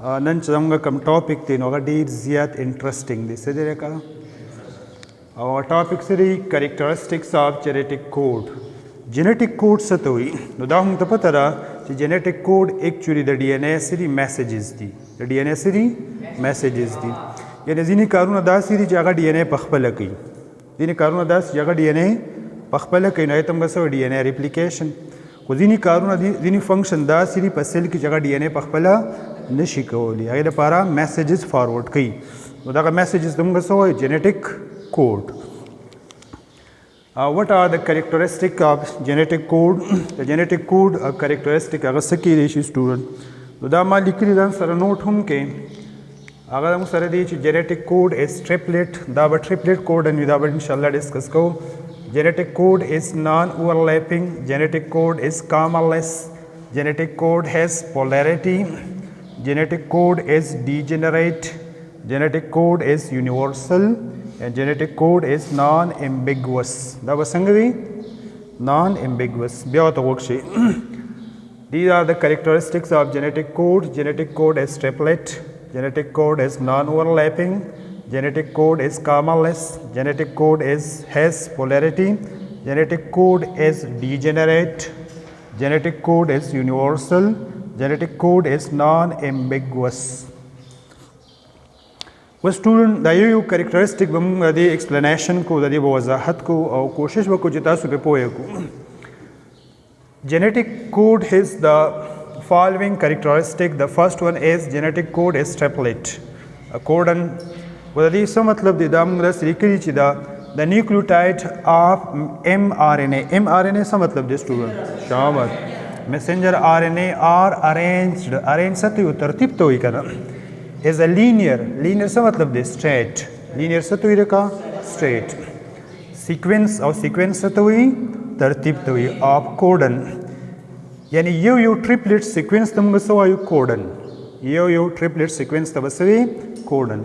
نن چې زموږ کوم ټاپک دی نو هغه ډېر زیات انټرسټینګ دی. څه دی لکه او ټاپک څه دی؟ کریکټرسټکس آف جینیټک کوډ. جینیټک کوډ څه ته وایي؟ نو دا موږ ته پته ده چې جینیټک کوډ ایکچولی د ډي ان اے څه دي؟ میسیجز دي. د ډي ان اے څه دي؟ میسیجز دي. یعنې ځینې کارونه داسې دي چې هغه ډي ان اے پخپله کوي. ځینې کارونه داسې چې هغه ډي ان اے پخپله کوي، نو ته موږ څه وایو؟ ډي ان اے ریپلیکیشن. خو ځینې کارونه دي، ځینې فنکشن داسې دي په سیل کې چې هغه ډي ان اے پخپله نشي کولی، هغې دپاره میسیجز فارورډ کوي. نو دغه میسیجز ته موږ څه وایو؟ جینیټک کوډ. What are the characteristics of genetic code? The genetic code characteristic هغه څه کیدای شي student؟ نو دا ما لیکلي ځان سره نوټ هم کې. هغه موږ سره دی چې genetic code is triplet. دا به triplet code وي، دا به انشاءالله ډسکس کوو. Genetic code is non-overlapping. Genetic code is commaless. Genetic code has polarity. Genetic code is degenerate. Genetic code is universal. And genetic code is non-ambiguous. دا به څنګه وي؟ non-ambiguous. بیا ورته وکشي. These are the characteristics of genetic code. Genetic code is triplet. Genetic code is non-overlapping. Genetic code is commaless. Genetic code has polarity. Genetic code is degenerate. Genetic code is universal. Genetic code is non-ambiguous. و سټوډنټ دا یو کریکټرسټک به موږ د دې ایکسپلینیشن کو، د دې به وضاحت کو او کوشش وکړو چې تاسو پرې پوه کړو. جینیټک کوډ هیز د فالوینګ کریکټرسټک. د فرست ون از جینیټک کوډ از ټریپلیټ کوډن. و د دې څه مطلب دی؟ دا موږ داسې لیکلي چې د نیوکلیوټاید آف ایم آر ان اے. ایم آر ان اے څه مطلب دی سټوډنټ؟ شاباش. میسنجر آر ان اے آر ارینجډ. ارینج څه ته وایي؟ ترتیب ته وایي که نه؟ is a linear. linear څه مطلب دی؟ straight. linear څه ته وایي لکه؟ straight. sequence او sequence څه ته وایي؟ ترتیب ته وایي. of codon. یعنی یو triplet sequence ته موږ څه وایو؟ codon. یو triplet sequence ته به څه وایي؟ codon.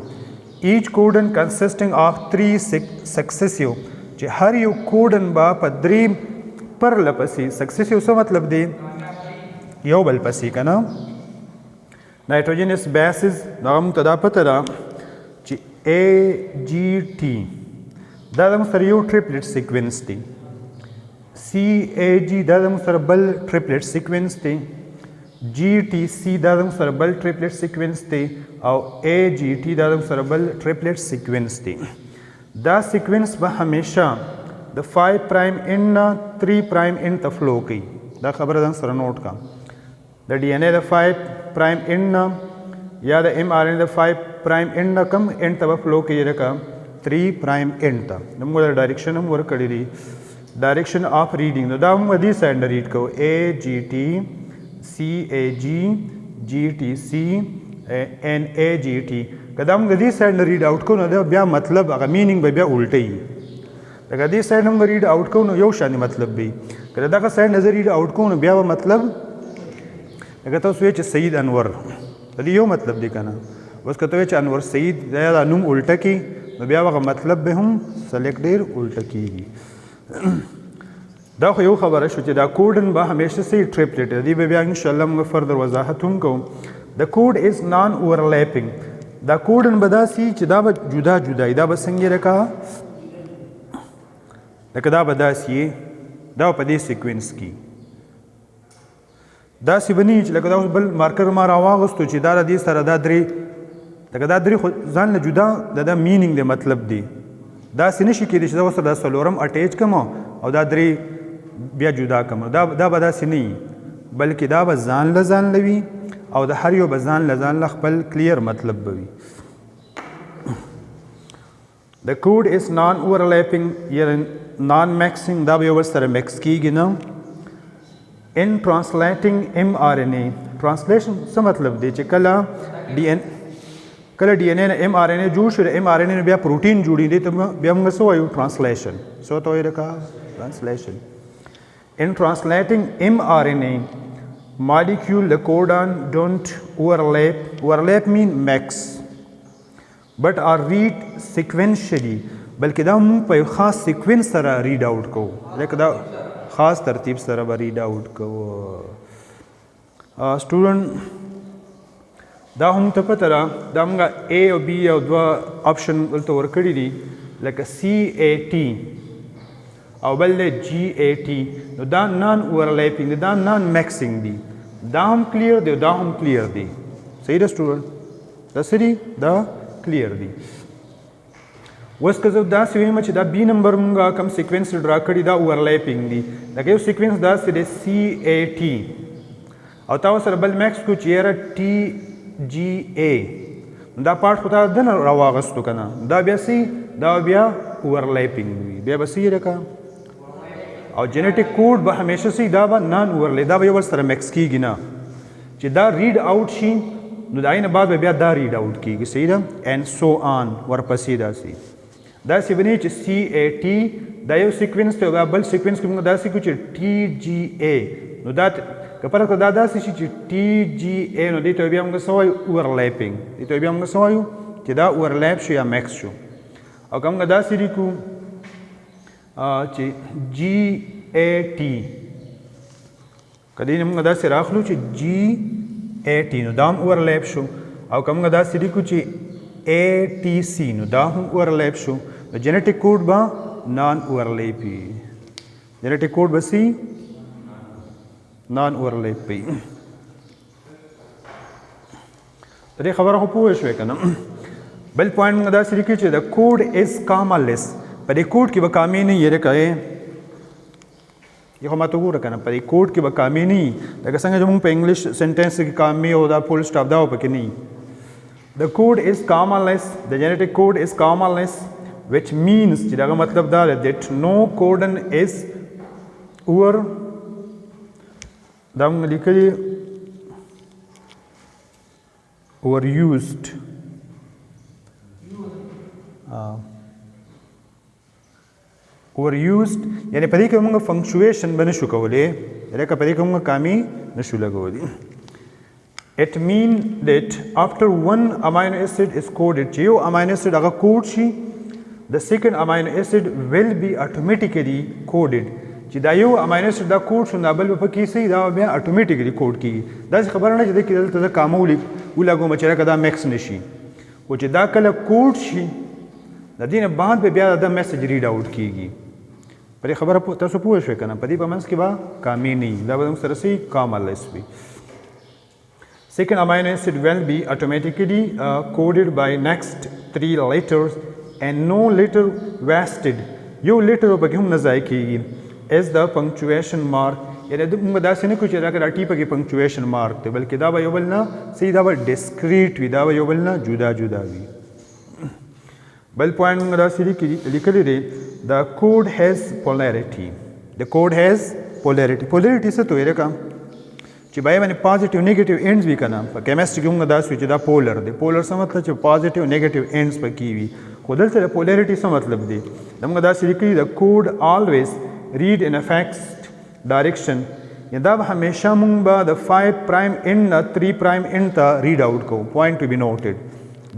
each codon consisting of 3 successive. چې هر یو codon به په 3 پرله پسې. successive څه مطلب دی؟ یو بل پسې که نه؟ نایټروجنس بیسز دا موږ ته دا پته ده چې AGT دا زموږ سره یو ټریپلیټ سیکوینس دی. CAG دا زموږ سره بل ټریپلیټ سیکوینس دی. GTC دا زموږ سره بل ټریپلیټ سیکوینس دی او AGT دا زموږ سره بل ټریپلیټ سیکوینس دی. دا سیکوینس به همیشه د 5 پرایم اینډ نه 3 پرایم اینډ ته فلو کوي. دا خبره ځان سره نوټ کا. د ډي ان اے د 5 پرایم اینډ نه یا د ایم آر ان اے د 5 پرایم اینډ نه کم اینډ ته به فلو کوي لکه 3 پرایم اینډ ته. نو موږ ډایرکشن هم ورکړی دی، ډایرکشن آف ریډینګ. نو دا موږ دې سایډ نه ریډ کوو. AGT CAG GTC and AGT. که دا موږ دې سایډ نه ریډ آوټ کوو نو دا بیا مطلب هغه مینینګ به بیا الټه وي. لکه دې سایډ نه موږ ریډ آوټ کوو نو یو شانې مطلب به وي. که دغه سایډ نه زه ریډ آوټ کوم نو بیا به مطلب لکه تاسو وایئ چې سعید انور، د دې یو مطلب دی که نه؟ اوس که ته وایې چې انور سعید دا نوم الټه کړي نو بیا هغه مطلب به هم سلیکټ ډېر الټه کېږي. دا خو یو خبره شو چې دا کوډن به همیشه صحیح ټریپلیټ دی. به بیا انشاءالله موږ فردر وضاحت هم کوو. د کوډ از نان اوورلیپینګ. دا کوډن به داسې چې دا به جدا جدا وي. دا به څنګه لکه دا به داسې دا په دې سیکوینس کې داسې به نه وي چې لکه دا اوس بل مارکر ما راواغستو چې دا د دې سره دا درې لکه دا درې خو ځان له جدا دا مینینګ دی، مطلب دی. داسې نه شي کېدی چې زه ورسره دا څلورم اټیچ کړم او دا درې بیا جدا کړم. دا به داسې نه وي، بلکې دا به ځان له وي او د هر یو به ځان له خپل کلیر مطلب به وي. د کوډ از نان اوورلیپینګ یا نان میکسینګ. دا به یو بل سره میکس کېږي نه. in translating mRNA. translation څه مطلب دی؟ چې کله ډي ان اے نه mRNA جوړ شي، د mRNA نه بیا پروټین جوړېږي ته بیا موږ څه وایو؟ ټرانسلیشن. څه ته وایي لکه ټرانسلیشن. in translating mRNA molecule the codon don't overlap. overlap mean mix but are read sequentially. بلکې دا موږ په یو خاص سیکوینس سره ریډ آوټ کوو. لکه دا خاص ترتیب سره به ریډ آوټ کوو. student دا هم ته پته ده دا موږ A او B او دوه آپشن دلته ورکړي دي لکه CAT او بل دی GAT نو دا نان اوورلیپینګ دا نان میکسینګ دي دا هم کلیر دی دا هم کلیر دی صحیح ده سټوډنټ دا څه دي دا کلیر دي اوس که زه داسې وایم چې دا B نمبر مونږ کوم سیکوینس ډرا کړي دا اوورلیپینګ دي لکه یو سیکوینس داسې دی CAT او تا سره بل میکس کو چې یاره TGA دا پارټ خو تا دنه راواغستو که نه دا بیا سی دا بیا اوورلیپینګ وي بیا به څه یې لکه او جنیټک کوډ به همیشه سي دا به نان اوورلی دا به یو بل سره میکس کیږي نه چې دا ریډ آوټ شي نو د هغې نه بعد به بیا دا ریډ آوټ کیږي صحیح ده اینډ سو آن ورپسې داسې داسې بنی چې CAT دا یو سیکوینس دی او بل سیکوینس کې موږ داسې کړو چې TGA نو دا که پرته دا داسې شي چې TGA نو دې ته بیا موږ څه وایو اوورلیپینګ دې ته بیا موږ څه وایو چې دا اوورلیپ شو یا میکس شو او که موږ داسې لیکو چې GAT که دې موږ داسې راخلو چې GAT نو دا هم اوورلیپ شو او که موږ داسې لیکو چې ATC نو دا هم اوورلیپ شو نو جنیټک کوډ به نان اوورلیپ وي جنیټک کوډ به سي نان اوورلیپ وي د دې خبره خو پوه شوې که نه بل پوینټ موږ داسې لیکو چې د کوډ از کامالس په دې کوډ کې به کامې نه یې لکه یو خو ما ته وګوره که نه په دې کوډ کې به کامې نه وي لکه څنګه چې موږ په انګلیش سینټینس کې کامې او دا فول سټاپ دا پکې نه وي The code is commaless, the genetic code is commaless, which means چې دغه مطلب دا دی that no codon is دا موږ لیکلي overused overused یعنی په دې کې موږ فنکچویشن به نشو کولی لکه په دې کې موږ کامې نشو لګولی It means that after one amino acid is coded, چې یو amino acid هغه کوډ شي the second amino acid will be automatically coded چې دا یو amino acid دا کوډ شو دا بل به پکې سي دا بیا automatically کوډ کیږي داسې خبره نه چې دلته دلته کامه ولګوم چې راکه دا میکس نشي خو چې دا کله کوډ شي د دې نه بعد به بیا دا میسج ریډ آوټ کیږي په دې خبره تاسو پوه شئ که نه په دې په منځ کې به کامې نه وي دا به موږ سره سي کامالس وي Second amino acid will be automatically coded by next 3 letters and no letter wasted. یو letter پکې هم نه ضایع کیږي as the punctuation mark یعنی موږ داسې نه کوو چې دا ټي پکې punctuation mark دی بلکې دا به یو بل نه صحیح دا به discrete وي دا به یو بل نه جدا جدا وي بل پوینټ موږ داسې لیکلی دی the code has polarity the code has polarity polarity څه ته وایي لکه چې بای باندې پازیټیو نیگیټیو اینډز وي که نه په کیمسټري کې موږ داسې وي چې دا پولر دی پولر څه مطلب چې پازیټیو نیگیټیو اینډز پکې وي خو دلته د پولریټي څه مطلب دی دا موږ داسې لیکلي د کوډ آلویز ریډ ان ا فیکسډ ډایرکشن یا دا به همیشه موږ به د 5 پرایم اینډ نه 3 پرایم اینډ ته ریډ آوټ کوو پوینټ ټو بي نوټډ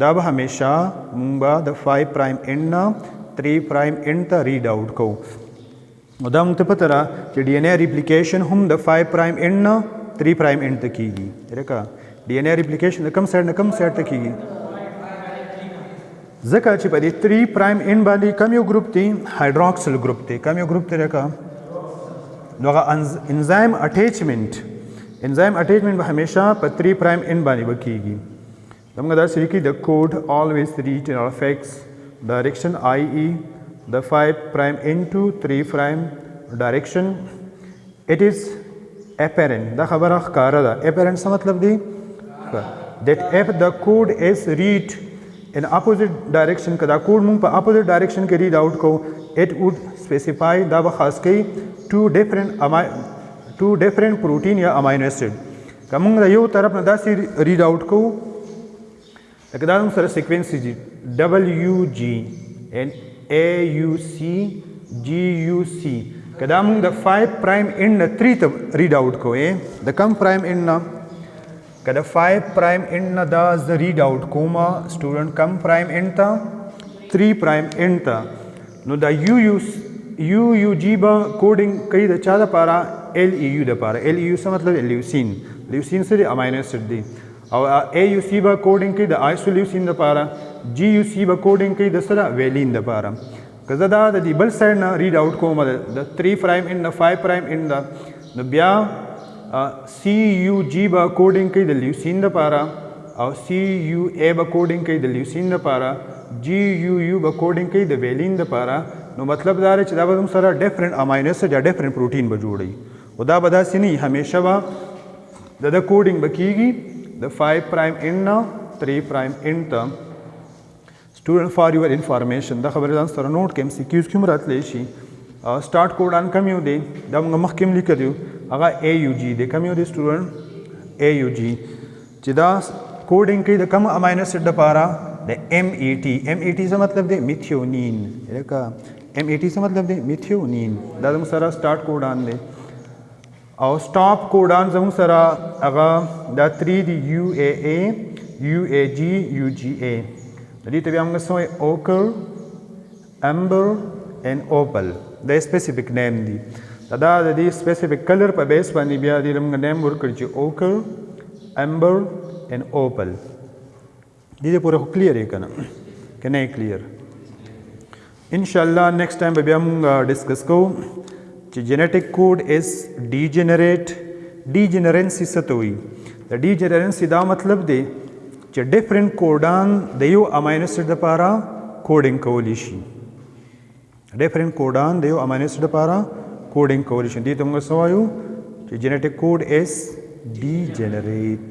دا به همیشه موږ به د 5 پرایم اینډ نه 3 پرایم اینډ ته ریډ آوټ کوو نو دا موږ ته پته ده چې ډي ان اے ریپلیکیشن هم د 5 پرایم اینډ نه 3 پرایم اینډ ته کیږي لکه ډي ان اے ریپلیکیشن د کوم سایډ نه کوم سایډ ته کیږي ځکه چې په دې 3 پرایم اینډ باندې کوم یو ګروپ دی هایدروکسل ګروپ دی کوم یو ګروپ دی لکه نو هغه انزایم اټیچمنټ به همیشه په 3 پرایم اینډ باندې به کیږي دا موږ داسې لیکي د کوډ always read in a fixed direction i.e. the 5 prime into 3 prime direction it is apparent دا خبره ښکاره ده apparent څه مطلب دی that if the code is read in opposite direction که دا کوډ مونږ په opposite direction کې read out کو it would specify دا به خاص کوي two different protein یا amino acid که مونږ د یو طرف نه داسې read out کو لکه دا موږ سره سیکوینس دي WG and AUC GUC که دا موږ د 5 پرایم اینډ نه 3 ته ریډ آوټ کوو د کم پرایم اینډ نه که د 5 پرایم اینډ نه دا زه ریډ آوټ کوم سټوډنټ کم پرایم اینډ ته 3 پرایم اینډ ته نو دا UUG به کوډینګ کوي د چا دپاره LEU دپاره LEU څه مطلب لیوسین څه دی امینو اسید دی او اے یو سی به کوډینګ کوي د آیسولوسین لپاره، جی یو سی به کوډینګ کوي د سره ویلین لپاره. که زه دا د دې بل سایډ نه ریډ آوټ کوم د 3 پرایم ان د 5 پرایم ان د نو بیا سی یو جی به کوډینګ کوي د لیوسین لپاره او سی یو ای به کوډینګ کوي د لیوسین لپاره، جی یو یو به کوډینګ کوي د ویلین لپاره. نو مطلب دا دی چې دا به زموږ سره ډیفرنٹ اماینو ایسډ یا ډیفرنٹ پروټین به جوړوي. او دا به داسې نه وي، همیشه به د کوډینګ به کېږي د 5 پرایم ان نه 3 پرایم ان ته. Student for your information दा खबर ځان سره نوٹ کم سی کیوز کوم راتلی شي. سٹارټ کوډان کم یو دی دا موږ مخکې لیکلو هغه ای یو جی دی. کم یو دی سټوډنټ ای یو جی چې دا کوډینګ کوي د کوم اماینو ایسډ لپاره د ایم ای ټي. ایم ای ټي څه مطلب دی؟ میثیونین. لکه ایم ای ټي څه مطلب دی؟ میثیونین. دا زموږ سره سٹارټ کوډان دی. او سٹاپ کوډان زموږ سره هغه دا 3 دی، یو ای ای، یو ای جی، یو جی ای. دې ته بیا موږ څه وایو؟ اوکر، امبر اینڈ اوپل. دا سپیسیفک نیم دی. دا د دې سپیسیفک کلر په بیس باندې بیا دې موږ نیم ورکړي چې اوکر، امبر اینڈ اوپل. دې پورې خو کلیر یې که نه؟ که نه یې کلیر؟ انشاءالله نیکسٹ ټایم به بیا موږ ډسکس کوو چې جینیټک کوډ از ډیجنریټ. ډیجنرنسي څه ته وایي؟ د ډیجنرنسي دا مطلب دی چې ډیفرنٹ کوډان د یو اماینو ایسډ لپاره کوډینګ کولی شي. ډیفرنٹ کوډان د یو اماینو ایسډ لپاره کوډینګ کولی شي. دې ته موږ څه وایو؟ چې جینیټک کوډ از ډیجنریټ.